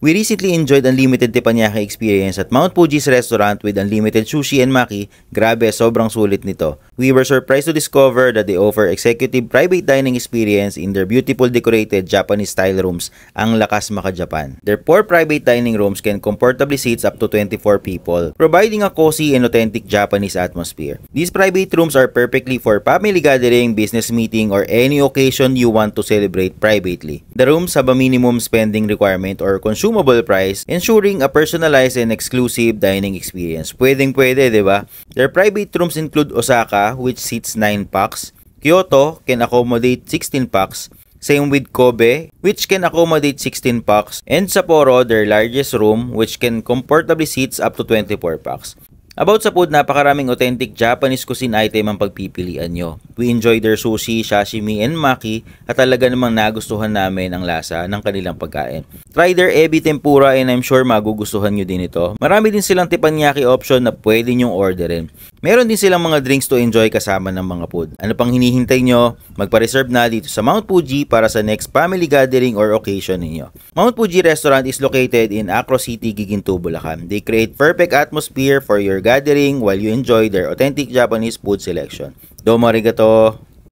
We recently enjoyed unlimited teppanyaki experience at Mount Fuji's restaurant with unlimited sushi and maki. Grabe, sobrang sulit nito. We were surprised to discover that they offer executive private dining experience in their beautiful decorated Japanese-style rooms. Ang lakas maka-Japan. Their 4 private dining rooms can comfortably seat up to 24 people, providing a cozy and authentic Japanese atmosphere. These private rooms are perfectly for family gathering, business meeting, or any occasion you want to celebrate privately. The rooms have a minimum spending requirement or consumable price, ensuring a personalized and exclusive dining experience. Pwedeng-pwede, diba? Their private rooms include Osaka, which seats 9 packs. Kyoto can accommodate 16 packs. Same with Kobe, which can accommodate 16 packs. And Sapporo, their largest room, which can comfortably seats up to 24 packs. About sa food, napakaraming authentic Japanese cuisine item ang pagpipilian nyo. We enjoy their sushi, sashimi, and maki at talaga namang nagustuhan namin ang lasa ng kanilang pagkain. Try their ebi tempura and I'm sure magugustuhan nyo din ito. Marami din silang teppanyaki option na pwede nyong orderin. Meron din silang mga drinks to enjoy kasama ng mga food. Ano pang hinihintay nyo? Magpa-reserve na dito sa Mount Fuji para sa next family gathering or occasion ninyo. Mount Fuji Restaurant is located in Acro City, Giginto, Bulacan. They create perfect atmosphere for your gathering while you enjoy their authentic Japanese food selection. Domo arigato!